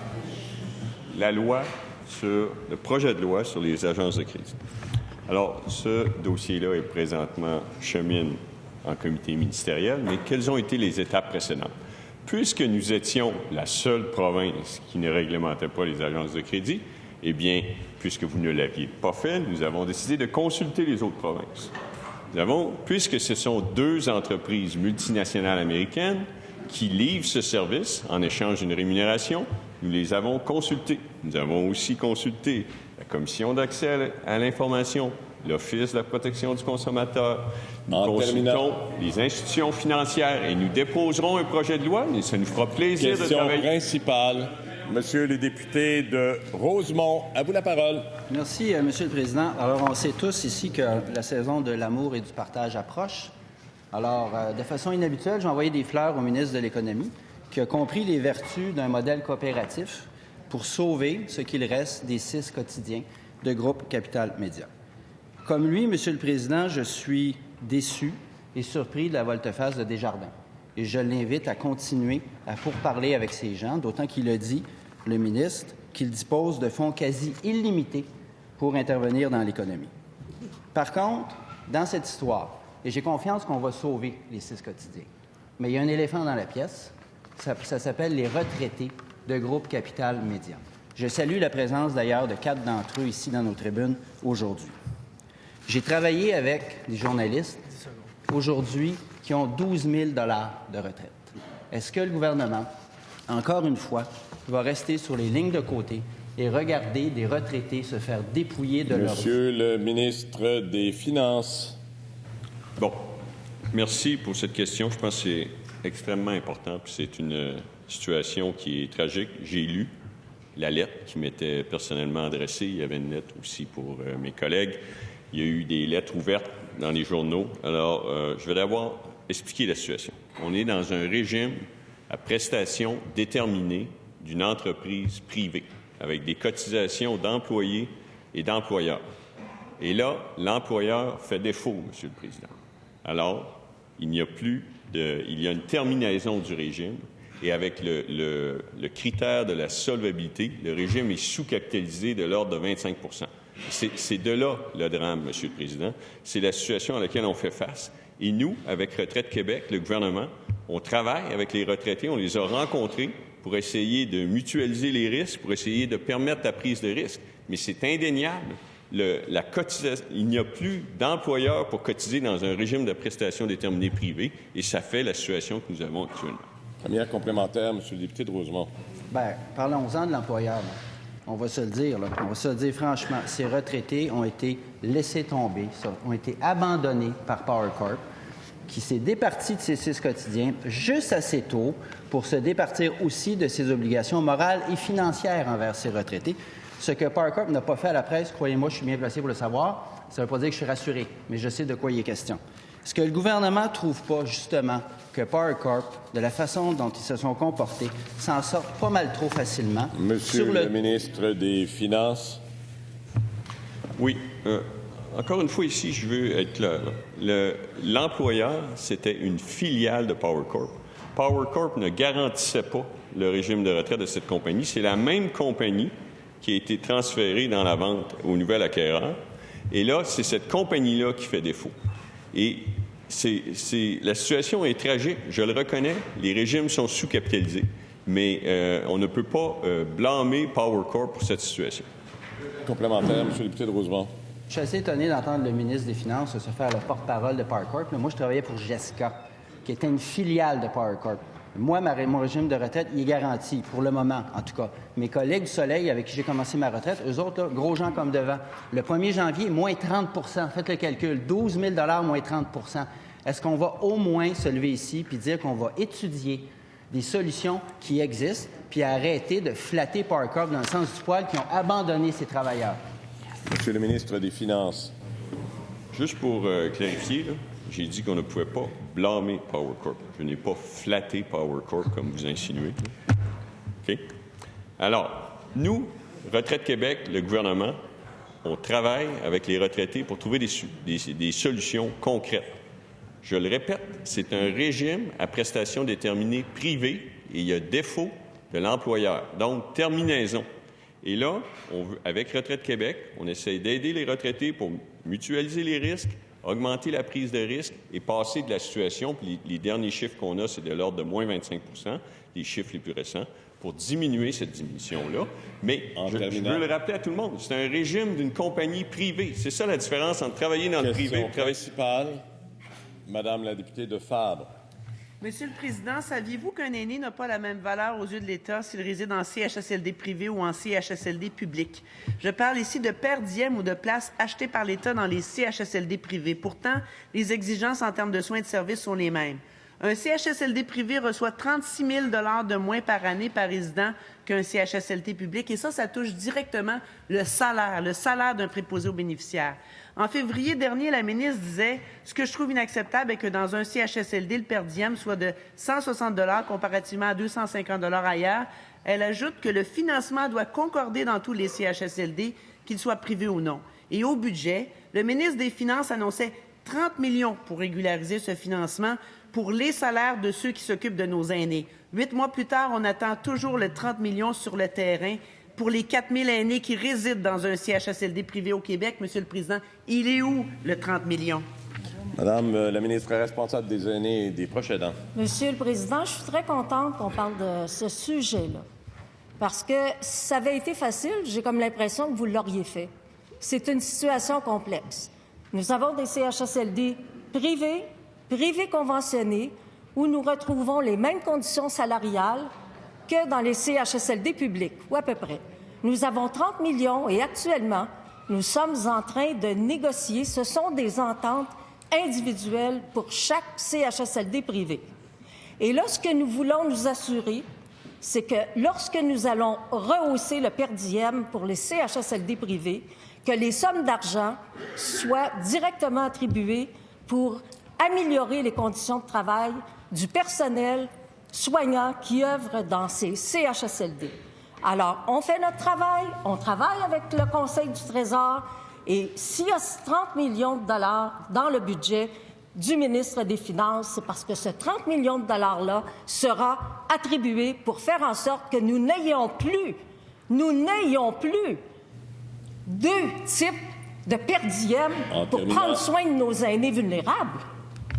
Le projet de loi sur les agences de crise. Alors, ce dossier-là est présentement chemine en comité ministériel, mais quelles ont été les étapes précédentes? Puisque nous étions la seule province qui ne réglementait pas les agences de crédit, eh bien, puisque vous ne l'aviez pas fait, nous avons décidé de consulter les autres provinces. Puisque ce sont 2 entreprises multinationales américaines qui livrent ce service en échange d'une rémunération, nous les avons consultées. Nous avons aussi consulté la Commission d'accès à l'information, l'Office de la protection du consommateur. Nous consultons les institutions financières et nous déposerons un projet de loi et ça nous fera plaisir de travailler. Question principale. Monsieur le député de Rosemont, à vous la parole. Merci, Monsieur le Président. Alors, on sait tous ici que la saison de l'amour et du partage approche. Alors, de façon inhabituelle, j'ai envoyé des fleurs au ministre de l'Économie qui a compris les vertus d'un modèle coopératif pour sauver ce qu'il reste des 6 quotidiens de Groupe Capital Média. Comme lui, Monsieur le Président, je suis déçu et surpris de la volte-face de Desjardins. Et je l'invite à continuer à pourparler avec ces gens, d'autant qu'il a dit le ministre qu'il dispose de fonds quasi illimités pour intervenir dans l'économie. Par contre, dans cette histoire, et j'ai confiance qu'on va sauver les 6 quotidiens, mais il y a un éléphant dans la pièce, ça s'appelle les retraités de groupe Capital Médian. Je salue la présence d'ailleurs de 4 d'entre eux ici dans nos tribunes aujourd'hui. J'ai travaillé avec des journalistes aujourd'hui qui ont 12 000 $ de retraite. Est-ce que le gouvernement, encore une fois, va rester sur les lignes de côté et regarder des retraités se faire dépouiller de leur... Monsieur le ministre des Finances. Bon, merci pour cette question. Je pense que c'est extrêmement important, puis c'est une situation qui est tragique. J'ai lu la lettre qui m'était personnellement adressée. Il y avait une lettre aussi pour mes collègues. Il y a eu des lettres ouvertes dans les journaux. Alors, je vais d'abord expliquer la situation. On est dans un régime à prestations déterminées d'une entreprise privée, avec des cotisations d'employés et d'employeurs. Et là, l'employeur fait défaut, Monsieur le Président. Alors, il y a une terminaison du régime, et avec le critère de la solvabilité, le régime est sous-capitalisé de l'ordre de 25 %. C'est de là le drame, Monsieur le Président. C'est la situation à laquelle on fait face. Et nous, avec Retraite Québec, le gouvernement, on travaille avec les retraités, on les a rencontrés pour essayer de mutualiser les risques, pour essayer de permettre la prise de risque. Mais c'est indéniable. La cotisation, il n'y a plus d'employeurs pour cotiser dans un régime de prestations déterminées privées, et ça fait la situation que nous avons actuellement. Première complémentaire, Monsieur le député de Rosemont. Bien, parlons-en de l'employeur. Là. On va se le dire, là. On va se le dire franchement. Ces retraités ont été laissés tomber, ont été abandonnés par Power Corp, qui s'est départi de ses 6 quotidiens juste assez tôt pour se départir aussi de ses obligations morales et financières envers ses retraités. Ce que Power Corp n'a pas fait à la presse, croyez-moi, je suis bien placé pour le savoir. Ça ne veut pas dire que je suis rassuré, mais je sais de quoi il est question. Est-ce que le gouvernement ne trouve pas, justement, que Power Corp, de la façon dont ils se sont comportés, s'en sort pas mal trop facilement? Monsieur le ministre des Finances. Oui. Encore une fois, ici, je veux être clair. L'employeur, c'était une filiale de Power Corp. Power Corp ne garantissait pas le régime de retraite de cette compagnie. C'est la même compagnie qui a été transférée dans la vente au nouvel acquéreur. Et là, c'est cette compagnie-là qui fait défaut. Et la situation est tragique, je le reconnais. Les régimes sont sous-capitalisés. Mais on ne peut pas blâmer Power Corp pour cette situation. Complémentaire, Monsieur le député de Rosemont. Je suis assez étonné d'entendre le ministre des Finances se faire le porte-parole de Power Corp. Moi, je travaillais pour Jessica, qui était une filiale de Power Corp. Moi, mon régime de retraite, il est garanti, pour le moment, en tout cas. Mes collègues du Soleil, avec qui j'ai commencé ma retraite, eux autres, là, gros gens comme devant. Le 1er janvier, moins 30 %. Faites le calcul. 12 000 $ moins 30 %. Est-ce qu'on va au moins se lever ici puis dire qu'on va étudier des solutions qui existent puis arrêter de flatter Power Corp dans le sens du poil qui ont abandonné ces travailleurs? Monsieur le ministre des Finances. Juste pour clarifier, là, j'ai dit qu'on ne pouvait pas blâmer Power Corp. Je n'ai pas flatté Power Corp comme vous insinuez. OK? Alors, nous, Retraite Québec, le gouvernement, on travaille avec les retraités pour trouver des solutions concrètes. Je le répète, c'est un régime à prestations déterminées privées et il y a défaut de l'employeur. Donc, terminaison. Et là, avec Retraite Québec, on essaie d'aider les retraités pour mutualiser les risques, augmenter la prise de risque et passer de la situation, puis les derniers chiffres qu'on a, c'est de l'ordre de moins 25 %, les chiffres les plus récents, pour diminuer cette diminution-là. Mais je veux le rappeler à tout le monde, c'est un régime d'une compagnie privée. C'est ça la différence entre travailler dans le privé et travailler... Principale, Madame la députée de Fabre. Monsieur le Président, saviez-vous qu'un aîné n'a pas la même valeur aux yeux de l'État s'il réside en CHSLD privé ou en CHSLD public? Je parle ici de per diem ou de places achetées par l'État dans les CHSLD privés. Pourtant, les exigences en termes de soins et de services sont les mêmes. Un CHSLD privé reçoit 36 000 $ de moins par année par résident qu'un CHSLD public. Et ça touche directement le salaire d'un préposé aux bénéficiaires. En février dernier, la ministre disait « Ce que je trouve inacceptable est que dans un CHSLD, le per diem soit de 160 $ comparativement à 250 $ ailleurs. » Elle ajoute que le financement doit concorder dans tous les CHSLD, qu'ils soient privés ou non. Et au budget, le ministre des Finances annonçait 30 millions pour régulariser ce financement pour les salaires de ceux qui s'occupent de nos aînés. 8 mois plus tard, on attend toujours le 30 millions sur le terrain pour les 4 000 aînés qui résident dans un CHSLD privé au Québec. Monsieur le Président, il est où le 30 millions? Madame la ministre responsable des aînés et des proches aidants. Monsieur le Président, je suis très contente qu'on parle de ce sujet-là. Parce que si ça avait été facile, j'ai comme l'impression que vous l'auriez fait. C'est une situation complexe. Nous avons des CHSLD privés conventionnés, où nous retrouvons les mêmes conditions salariales que dans les CHSLD publics, ou à peu près. Nous avons 30 millions et actuellement, nous sommes en train de négocier. Ce sont des ententes individuelles pour chaque CHSLD privé. Et là, ce que nous voulons nous assurer, c'est que lorsque nous allons rehausser le per diem pour les CHSLD privés, que les sommes d'argent soient directement attribuées pour améliorer les conditions de travail du personnel soignant qui œuvre dans ces CHSLD. Alors, on fait notre travail, on travaille avec le Conseil du Trésor, et s'il y a 30 millions de dollars dans le budget du ministre des Finances, c'est parce que ce 30 millions de dollars-là sera attribué pour faire en sorte que nous n'ayons plus deux types de per diem pour prendre soin de nos aînés vulnérables.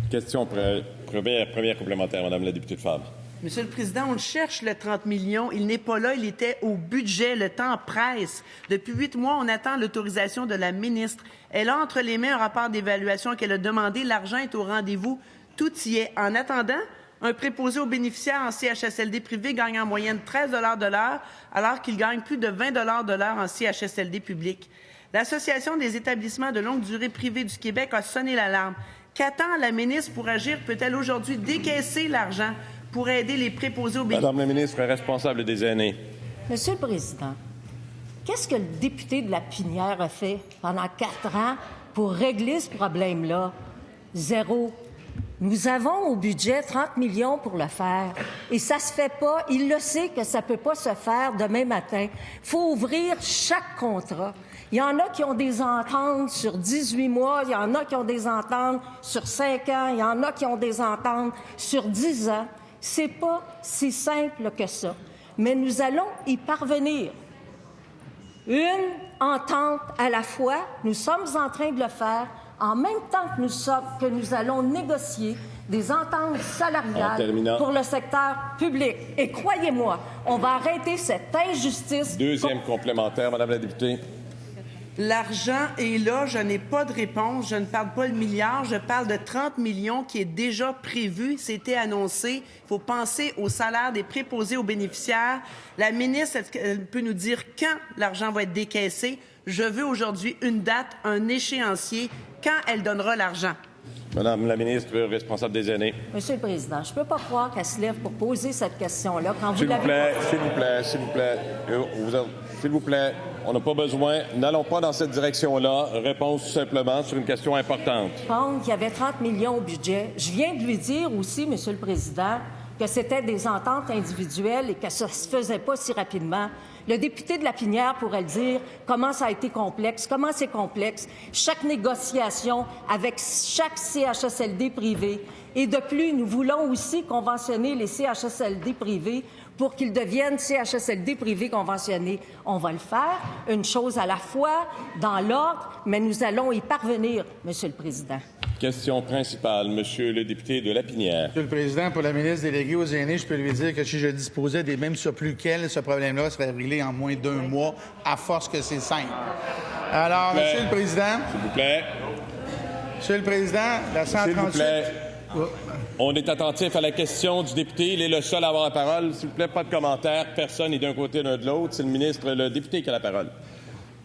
Question première complémentaire, Madame la députée de Fabre. Monsieur le Président, on cherche le 30 millions. Il n'est pas là, il était au budget. Le temps presse. Depuis 8 mois, on attend l'autorisation de la ministre. Elle a entre les mains un rapport d'évaluation qu'elle a demandé. L'argent est au rendez-vous. Tout y est. En attendant, un préposé aux bénéficiaires en CHSLD privé gagne en moyenne 13 $ de l'heure, alors qu'il gagne plus de 20 $ de l'heure en CHSLD public. L'Association des établissements de longue durée privés du Québec a sonné l'alarme. Qu'attend la ministre pour agir? Peut-elle aujourd'hui décaisser l'argent pour aider les préposés aux bénéficiaires? Madame la ministre responsable des aînés. Monsieur le Président, qu'est-ce que le député de la Pinière a fait pendant 4 ans pour régler ce problème-là? Zéro. Nous avons au budget 30 millions pour le faire. Et ça se fait pas. Il le sait que ça peut pas se faire demain matin. Il faut ouvrir chaque contrat. Il y en a qui ont des ententes sur 18 mois, il y en a qui ont des ententes sur 5 ans, il y en a qui ont des ententes sur 10 ans. C'est pas si simple que ça. Mais nous allons y parvenir. Une entente à la fois, nous sommes en train de le faire, en même temps que nous allons négocier des ententes salariales pour le secteur public. Et croyez-moi, on va arrêter cette injustice. Deuxième complémentaire, Madame la députée. L'argent est là, je n'ai pas de réponse, je ne parle pas le milliard, je parle de 30 millions qui est déjà prévu, c'était annoncé. Il faut penser au salaire des préposés aux bénéficiaires. La ministre, elle peut nous dire quand l'argent va être décaissé. Je veux aujourd'hui une date, un échéancier, quand elle donnera l'argent. Madame la ministre responsable des aînés. Monsieur le Président, je ne peux pas croire qu'elle se lève pour poser cette question-là quand vous l'avez... S'il vous plaît, on n'a pas besoin. N'allons pas dans cette direction-là. Réponse tout simplement sur une question importante. Il y avait 30 millions au budget. Je viens de lui dire aussi, Monsieur le Président, que c'était des ententes individuelles et que ça ne se faisait pas si rapidement. Le député de la Pinière pourrait le dire, comment ça a été complexe, comment c'est complexe, chaque négociation avec chaque CHSLD privé. Et de plus, nous voulons aussi conventionner les CHSLD privés pour qu'ils deviennent CHSLD privés conventionnés. On va le faire, une chose à la fois, dans l'ordre, mais nous allons y parvenir, Monsieur le Président. Question principale, Monsieur le député de Lapinière. Monsieur le Président, pour la ministre déléguée aux aînés, je peux lui dire que si je disposais des mêmes surplus qu'elle, ce problème-là serait réglé en moins d'1 mois, à force que c'est simple. Alors, Monsieur le Président... S'il vous plaît. Monsieur le Président, la 138... S'il vous plaît. On est attentif à la question du député. Il est le seul à avoir la parole. S'il vous plaît, pas de commentaires. Personne n'est d'un côté ou de l'autre. C'est le député qui a la parole.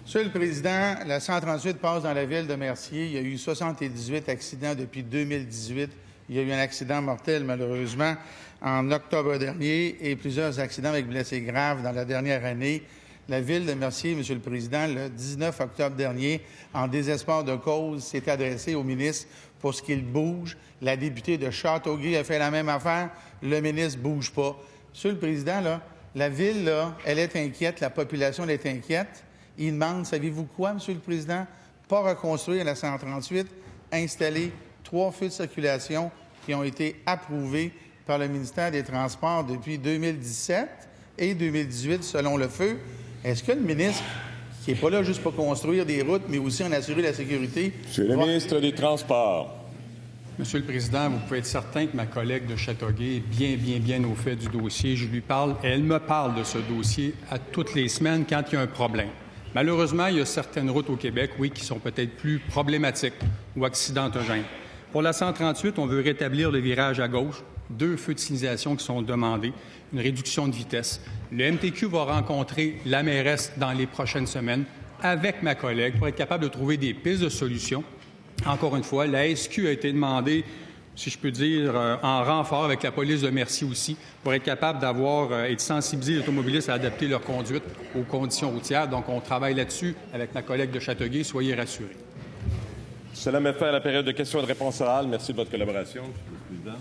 Monsieur le Président, la 138 passe dans la ville de Mercier. Il y a eu 78 accidents depuis 2018. Il y a eu un accident mortel, malheureusement, en octobre dernier et plusieurs accidents avec blessés graves dans la dernière année. La ville de Mercier, Monsieur le Président, le 19 octobre dernier, en désespoir de cause, s'est adressée au ministre pour ce qu'il bouge. La députée de Châteauguay a fait la même affaire. Le ministre ne bouge pas. Monsieur le Président, là, la ville, là, elle est inquiète. La population elle est inquiète. Il demande, savez-vous quoi, Monsieur le Président? Pas reconstruire la 138, installer 3 feux de circulation qui ont été approuvés par le ministère des Transports depuis 2017 et 2018, selon le feu. Est-ce que le ministre, qui n'est pas là juste pour construire des routes, mais aussi en assurer la sécurité... Monsieur le ministre des Transports. Monsieur le Président, vous pouvez être certain que ma collègue de Châteauguay est bien au fait du dossier. Je lui parle, elle me parle de ce dossier à toutes les semaines quand il y a un problème. Malheureusement, il y a certaines routes au Québec, oui, qui sont peut-être plus problématiques ou accidentogènes. Pour la 138, on veut rétablir le virage à gauche, 2 feux de signalisation qui sont demandés, une réduction de vitesse. Le MTQ va rencontrer la mairesse dans les prochaines semaines avec ma collègue pour être capable de trouver des pistes de solutions. Encore une fois, la SQ a été demandée, si je peux dire, en renfort avec la police de Mercier aussi, pour être capable d'avoir et de sensibiliser les automobilistes à adapter leur conduite aux conditions routières. Donc, on travaille là-dessus avec ma collègue de Châteauguay. Soyez rassurés. Cela met fin à la période de questions et de réponses orales. Merci de votre collaboration, Monsieur le Président.